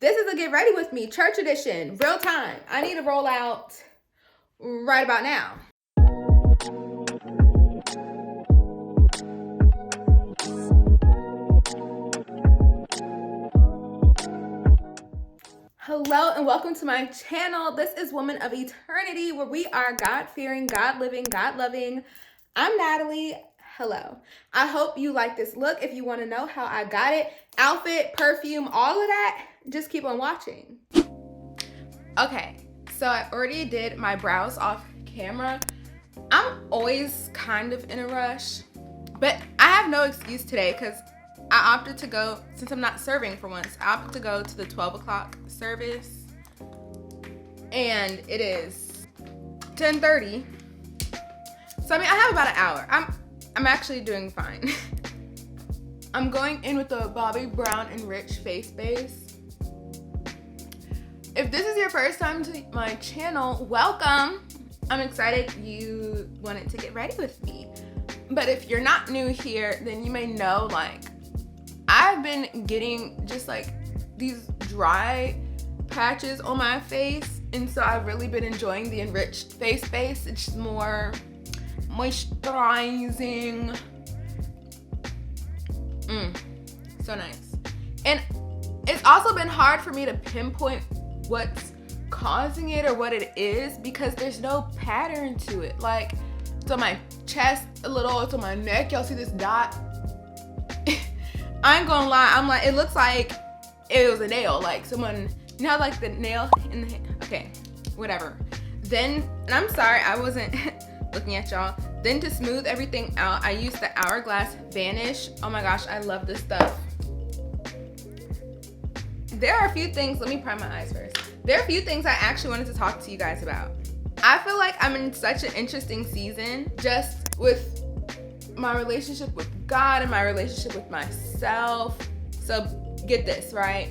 This is a get ready with me, church edition, real time. I need to roll out right about now. Hello and welcome to my channel. This is Woman of Eternity, where we are God-fearing, God-living, God-loving. I'm Natalie. Hello. I hope you like this look. If you want to know how I got it, outfit, perfume, all of that, just keep on watching. Okay, so I already did my brows off camera. I'm always kind of in a rush, but I have no excuse today because I opted to go, since I'm not serving for once, I opted to go to the 12 o'clock service, and it is 10:30. So I mean, I have about an hour. I'm actually doing fine. I'm going in with the Bobbi Brown Enriched face base. If this is your first time to my channel, welcome. I'm excited you wanted to get ready with me. But if you're not new here, then you may know, like, I've been getting just like these dry patches on my face, and so I've really been enjoying the Enriched face base. It's more moisturizing. So nice. And it's also been hard for me to pinpoint what's causing it or what it is because there's no pattern to it. Like, it's on my chest a little, it's on my neck. Y'all see this dot? I ain't gonna lie, I'm like, it looks like it was a nail. Like someone, you know, like the nail in the hand. Okay, whatever. Then, and I'm sorry, I wasn't looking at y'all. Then to smooth everything out, I used the Hourglass Vanish. Oh my gosh, I love this stuff. There are a few things, let me prime my eyes first. There are a few things I actually wanted to talk to you guys about. I feel like I'm in such an interesting season just with my relationship with God and my relationship with myself. So get this, right?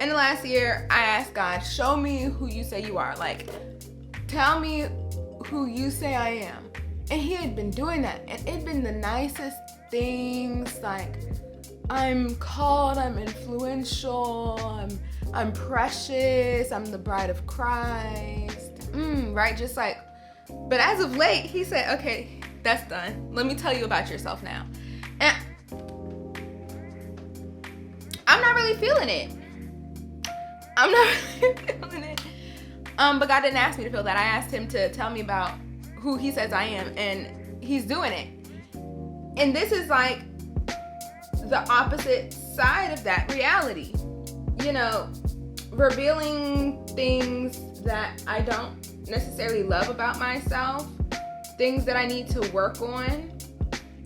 In the last year, I asked God, show me who you say you are. Like, tell me who you say I am. And he had been doing that. And it'd been the nicest things. Like, I'm called, I'm influential, I'm precious, I'm the bride of Christ. Right? Just like, but as of late, he said, okay, that's done. Let me tell you about yourself now. And I'm not really feeling it. I'm not really feeling it. But God didn't ask me to feel that. I asked him to tell me about who he says I am, and he's doing it. And this is like the opposite side of that reality. You know, revealing things that I don't necessarily love about myself, things that I need to work on.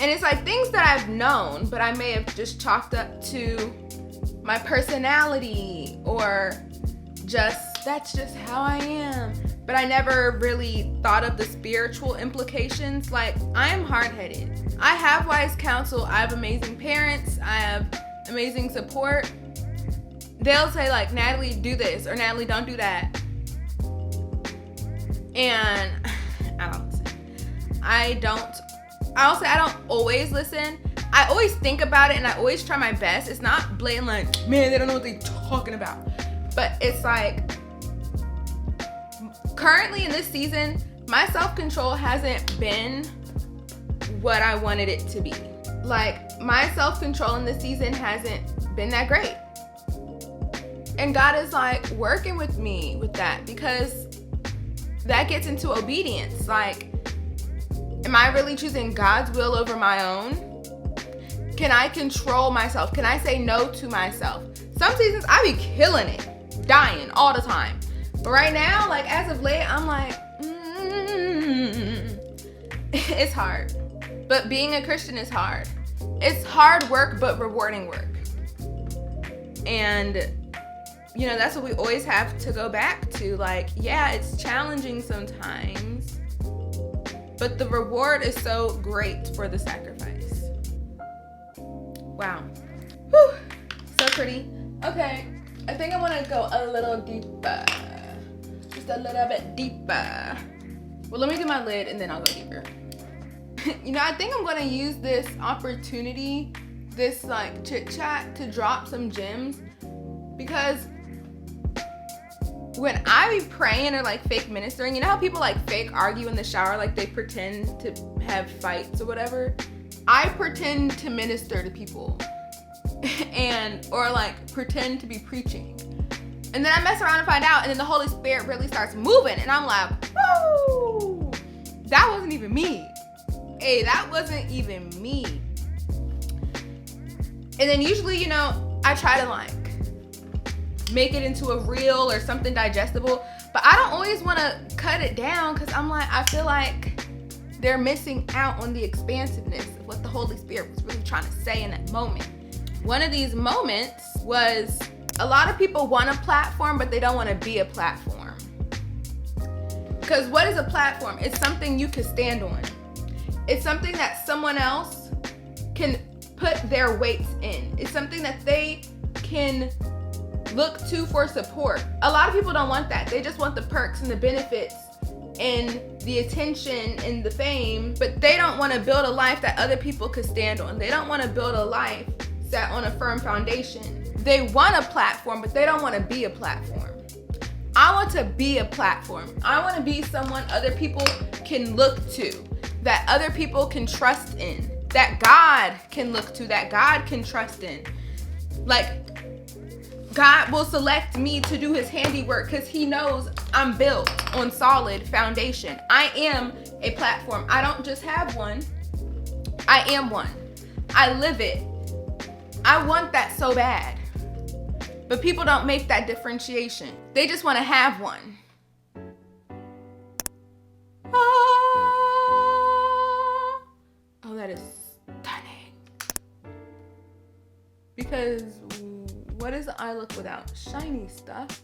And it's like things that I've known, but I may have just chalked up to my personality or just, that's just how I am. But I never really thought of the spiritual implications. Like, I am hard-headed. I have wise counsel. I have amazing parents. I have amazing support. They'll say, like, Natalie, do this, or Natalie, don't do that. And I don't listen. I'll say I don't always listen. I always think about it and I always try my best. It's not blatant like, man, they don't know what they're talking about. But it's like, currently in this season, my self-control hasn't been what I wanted it to be. Like, my self-control in this season hasn't been that great. And God is like working with me with that, because that gets into obedience. Like, am I really choosing God's will over my own? Can I control myself? Can I say no to myself? Some seasons I be killing it, dying all the time. But right now, like as of late, I'm like, it's hard. But being a Christian is hard. It's hard work, but rewarding work. And you know, that's what we always have to go back to. Like, yeah, it's challenging sometimes, but the reward is so great for the sacrifice. Wow. Whew. So pretty. Okay, I think I want to go a little deeper. Just a little bit deeper. Well, let me get my lid and then I'll go deeper. You know, I think I'm going to use this opportunity, this like chit chat, to drop some gems Because when I be praying or like fake ministering, you know how people like fake argue in the shower, like they pretend to have fights or whatever? I pretend to minister to people or like pretend to be preaching. And then I mess around and find out, and then the Holy Spirit really starts moving, and I'm like, woo! That wasn't even me. Hey, that wasn't even me. And then usually, you know, I try to like make it into a reel or something digestible, but I don't always want to cut it down because I'm like, I feel like they're missing out on the expansiveness of what the Holy Spirit was really trying to say in that moment. One of these moments was a lot of people want a platform, but they don't want to be a platform. Because what is a platform? It's something you can stand on. It's something that someone else can put their weights in. It's something that they can look to for support. A lot of people don't want that. They just want the perks and the benefits and the attention and the fame, but they don't want to build a life that other people could stand on. They don't want to build a life set on a firm foundation. They want a platform, but they don't want to be a platform. I want to be a platform. I want to be someone other people can look to, that other people can trust in, that God can look to, that God can trust in. Like, God will select me to do his handiwork because he knows I'm built on solid foundation. I am a platform. I don't just have one. I am one. I live it. I want that so bad. But people don't make that differentiation. They just want to have one. Oh, that is stunning. Because what does the eye look without shiny stuff?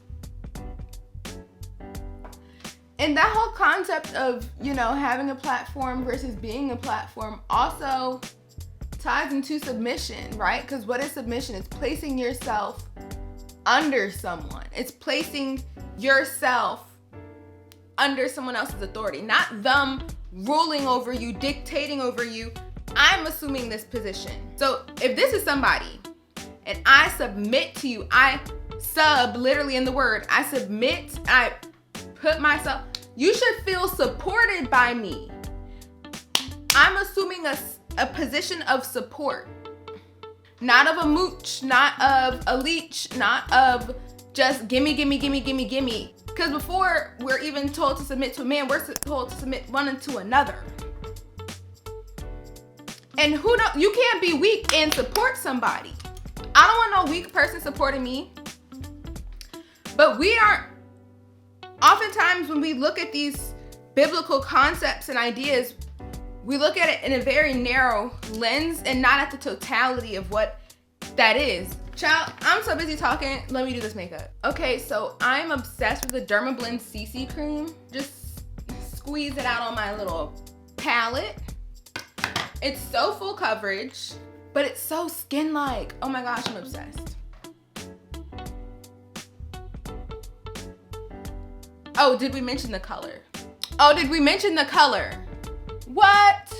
And that whole concept of, you know, having a platform versus being a platform also ties into submission, right? Because what is submission? It's placing yourself under someone. It's placing yourself under someone else's authority, not them ruling over you, dictating over you. I'm assuming this position. So if this is somebody and I submit to you, I sub, literally in the word, I submit, I put myself, you should feel supported by me. I'm assuming a position of support. Not of a mooch, not of a leech, not of just gimme, gimme, gimme, gimme, gimme. Because before we're even told to submit to a man, we're told to submit one to another. And you can't be weak and support somebody. I don't want no weak person supporting me. But we aren't, oftentimes when we look at these biblical concepts and ideas, we look at it in a very narrow lens and not at the totality of what that is. Child, I'm so busy talking. Let me do this makeup. Okay, so I'm obsessed with the Dermablend CC cream. Just squeeze it out on my little palette. It's so full coverage, but it's so skin-like. Oh my gosh, I'm obsessed. Oh, did we mention the color? Oh, did we mention the color? What?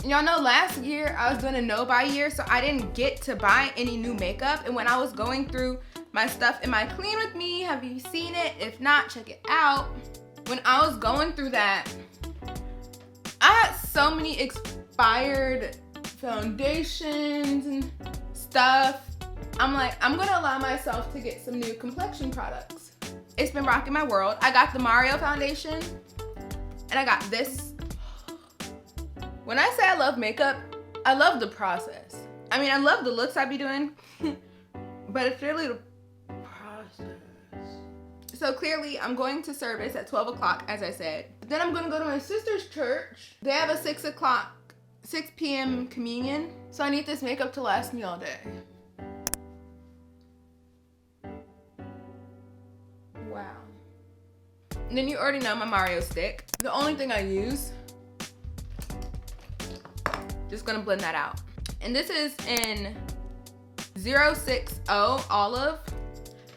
Y'all know last year I was doing a no-buy year, so I didn't get to buy any new makeup. And when I was going through my stuff in my Clean With Me, have you seen it? If not, check it out. When I was going through that, I had so many expired foundations and stuff. I'm like, I'm gonna allow myself to get some new complexion products. It's been rocking my world. I got the Mario foundation and I got this. When I say I love makeup, I love the process. I mean, I love the looks I be doing, but it's really the process. So clearly I'm going to service at 12 o'clock, as I said. Then I'm gonna go to my sister's church. They have a 6 p.m. communion. So I need this makeup to last me all day. Wow. And then you already know my Mario stick. The only thing I use, just gonna blend that out. And this is in 060 Olive.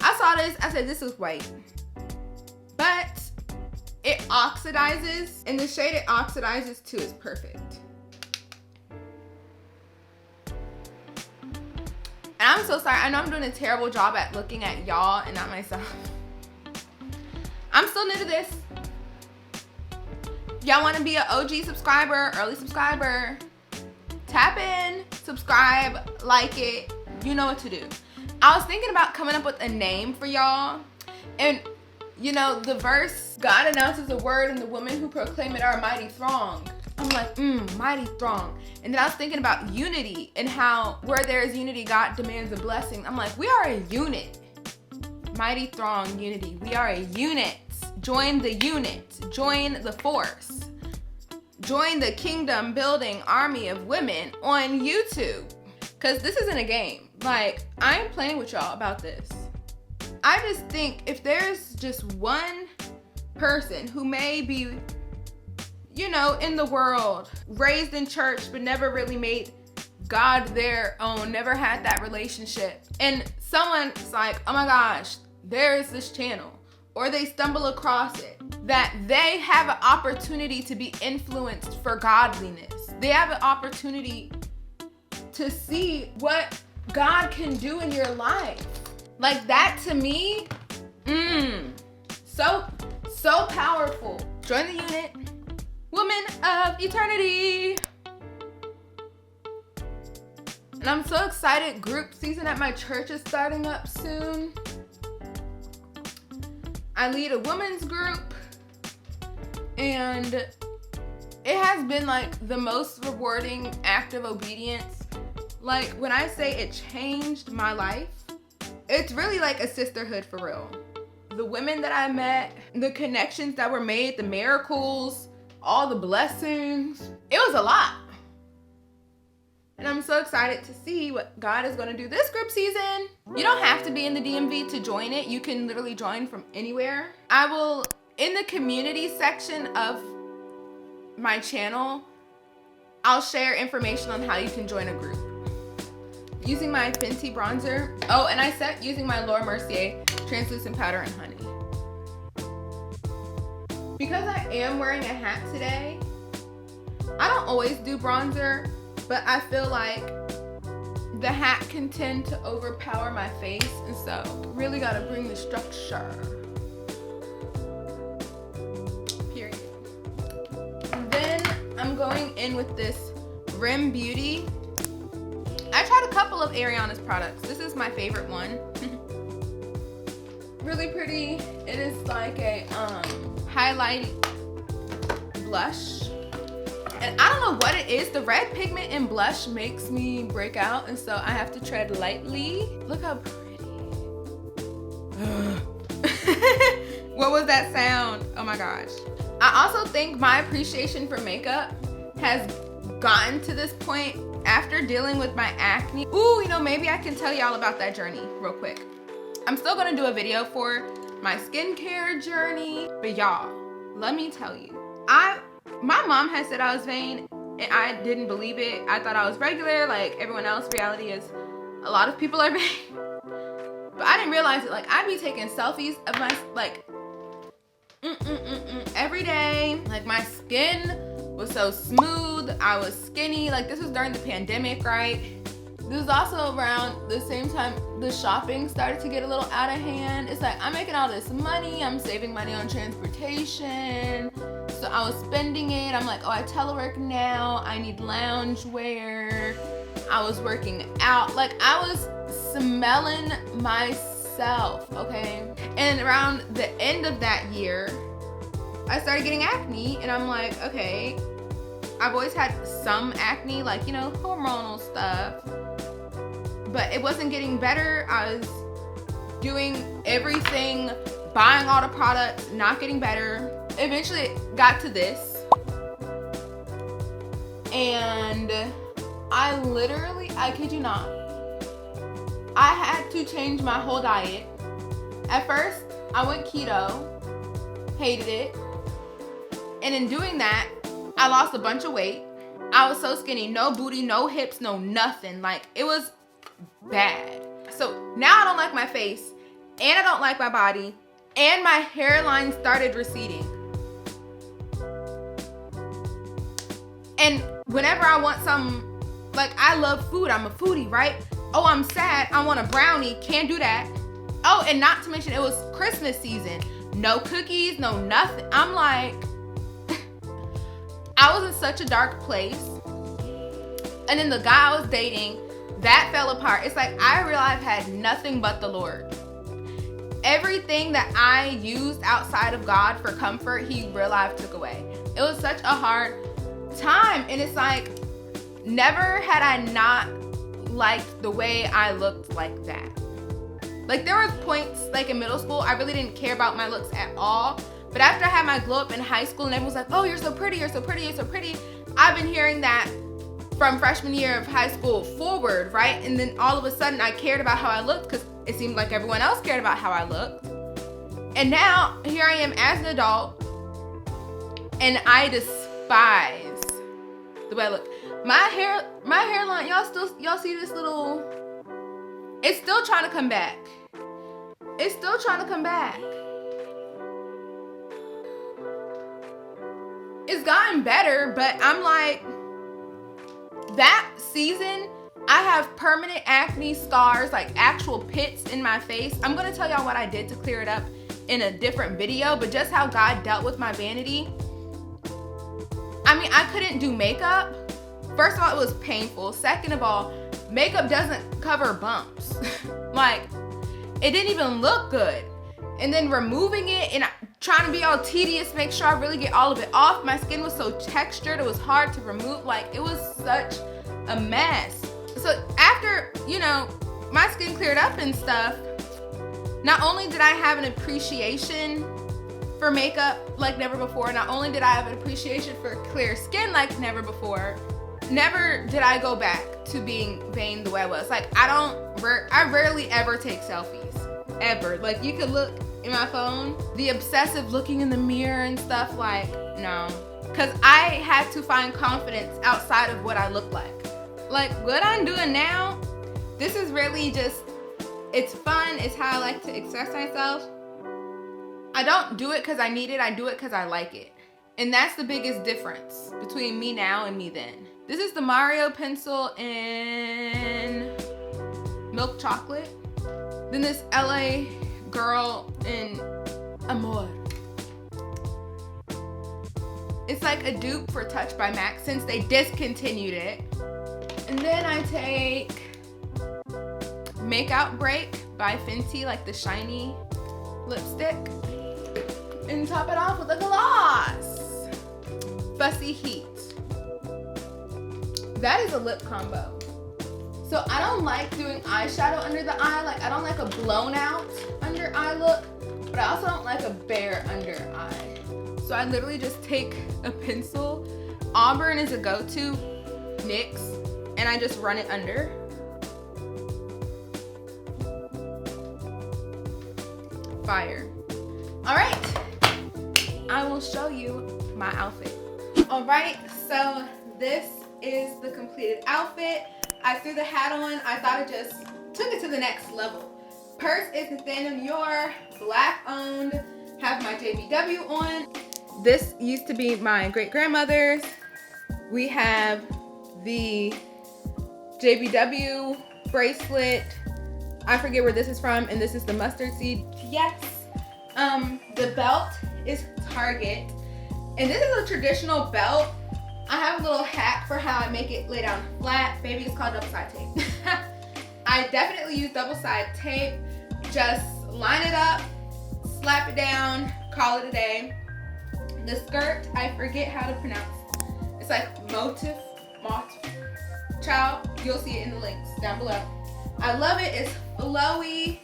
I saw this, I said this is white. But it oxidizes, and the shade it oxidizes to is perfect. And And I'm so sorry. I know I'm doing a terrible job at looking at y'all and not myself. I'm still new to this. Y'all want to be an OG subscriber, early subscriber, tap in, subscribe, like it. You know what to do. I was thinking about coming up with a name for y'all. And you know, the verse, God announces a word and the women who proclaim it are a mighty throng. I'm like, mighty throng. And then I was thinking about unity and how where there is unity, God demands a blessing. I'm like, we are a unit. Mighty throng, unity. We are a unit. Join the unit. Join the force. Join the kingdom building army of women on YouTube. Because this isn't a game. Like, I am playing with y'all about this. I just think if there's just one person who may be, you know, in the world, raised in church, but never really made God their own, never had that relationship, and someone's like, oh my gosh, there is this channel, or they stumble across it, that they have an opportunity to be influenced for godliness. They have an opportunity to see what God can do in your life. Like that to me, so powerful. Join the unit, woman of eternity. And I'm so excited. Group season at my church is starting up soon. I lead a women's group, and it has been like the most rewarding act of obedience. Like when I say it changed my life, it's really like a sisterhood for real. The women that I met, the connections that were made, the miracles, all the blessings, it was a lot. And I'm so excited to see what God is going to do this group season. You don't have to be in the DMV to join it. You can literally join from anywhere. I will, in the community section of my channel, I'll share information on how you can join a group. Using my Fenty bronzer. Oh, and I set using my Mercier translucent powder and honey. Because I am wearing a hat today, I don't always do bronzer, but I feel like the hat can tend to overpower my face, and so really gotta bring the structure. Period. And then I'm going in with this r.e.m. Beauty. I tried a couple of Ariana's products. This is my favorite one. Really pretty. It is like a highlight blush. And I don't know what it is. The red pigment in blush makes me break out, and so I have to tread lightly. Look how pretty. What was that sound? Oh my gosh. I also think my appreciation for makeup has gotten to this point after dealing with my acne. Ooh, you know, maybe I can tell y'all about that journey real quick. I'm still gonna do a video for my skincare journey, but y'all, let me tell you, my mom had said I was vain, and I didn't believe it. I thought I was regular, like everyone else. Reality is, a lot of people are vain. But I didn't realize it. Like, I'd be taking selfies of my, like, every day. Like, my skin was so smooth. I was skinny. Like, this was during the pandemic, right? This was also around the same time the shopping started to get a little out of hand. It's like, I'm making all this money. I'm saving money on transportation. So I was spending it. I'm like, oh, I telework now. I need lounge wear. I was working out. Like, I was smelling myself, okay? And around the end of that year, I started getting acne, and I'm like, okay, I've always had some acne, like, you know, hormonal stuff, but it wasn't getting better. I was doing everything, buying all the products, not getting better. Eventually it got to this, and I literally, I kid you not, I had to change my whole diet. At first, I went keto, hated it, and in doing that, I lost a bunch of weight. I was so skinny, no booty, no hips, no nothing. Like, it was bad. So now I don't like my face, and I don't like my body, and my hairline started receding. And whenever I want some, like, I love food, I'm a foodie, right? Oh, I'm sad, I want a brownie, can't do that. Oh, and not to mention it was Christmas season. No cookies, no nothing. I'm like, I was in such a dark place. And then the guy I was dating, that fell apart. It's like I realized I had nothing but the Lord. Everything that I used outside of God for comfort, he real life took away. It was such a hard time. And it's like, never had I not liked the way I looked like that. Like there were points like in middle school, I really didn't care about my looks at all. But after I had my glow up in high school and everyone was like, oh, you're so pretty, you're so pretty, you're so pretty. I've been hearing that from freshman year of high school forward, right? And then all of a sudden I cared about how I looked because it seemed like everyone else cared about how I looked. And now here I am as an adult and I despise the way I look. My hairline, y'all see this little, it's still trying to come back. It's still trying to come back. It's gotten better, but I'm like, that season, I have permanent acne scars, like actual pits in my face. I'm gonna tell y'all what I did to clear it up in a different video, but just how God dealt with my vanity. I mean, I couldn't do makeup. First of all, it was painful. Second of all, makeup doesn't cover bumps. Like, it didn't even look good. And then removing it and trying to be all tedious, make sure I really get all of it off. My skin was so textured, it was hard to remove. Like, it was such a mess. So after, you know, my skin cleared up and stuff, not only did I have an appreciation for makeup like never before, not only did I have an appreciation for clear skin like never before, never did I go back to being vain the way I was. Like, I rarely ever take selfies. Ever. Like, you could look in my phone, the obsessive looking in the mirror and stuff, like, no. Because I had to find confidence outside of what I look like. Like, what I'm doing now, this is really just, it's fun. It's how I like to express myself. I don't do it because I need it. I do it because I like it. And that's the biggest difference between me now and me then. This is the Mario pencil in milk chocolate. Then this LA girl in Amor. It's like a dupe for Touch by MAC since they discontinued it. And then I take Makeout Break by Fenty, like the shiny lipstick. And top it off with a gloss. Fussy Heat. That is a lip combo. So I don't like doing eyeshadow under the eye. Like, I don't like a blown out under eye look, but I also don't like a bare under eye. So I literally just take a pencil. Auburn is a go-to, NYX, and I just run it under. Fire. All right, I will show you my outfit. All right, so this is the completed outfit. I threw the hat on. I thought it just took it to the next level. Purse is the Nior, black owned. Have my JBW on. This used to be my great grandmother's. We have the JBW bracelet. I forget where this is from, and this is the mustard seed. Yes. The belt is Target, and this is a traditional belt. I have a little hack for how I make it lay down flat. Baby, it's called double side tape. I definitely use double side tape. Just line it up, slap it down, call it a day. The skirt, I forget how to pronounce. It's like Motf. Child, you'll see it in the links down below. I love it. It's flowy.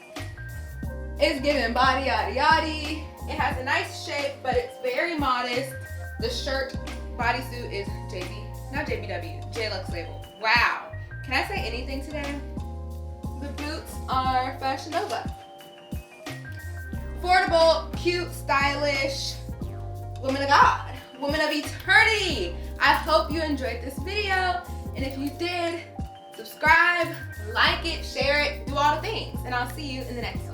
It's giving body yaddy yaddy. It has a nice shape, but it's very modest. The shirt bodysuit is JBW, JLux label. Wow. Can I say anything today? The boots are Fashion Nova. Affordable, cute, stylish, woman of God, woman of eternity. I hope you enjoyed this video. And if you did, subscribe, like it, share it, do all the things. And I'll see you in the next one.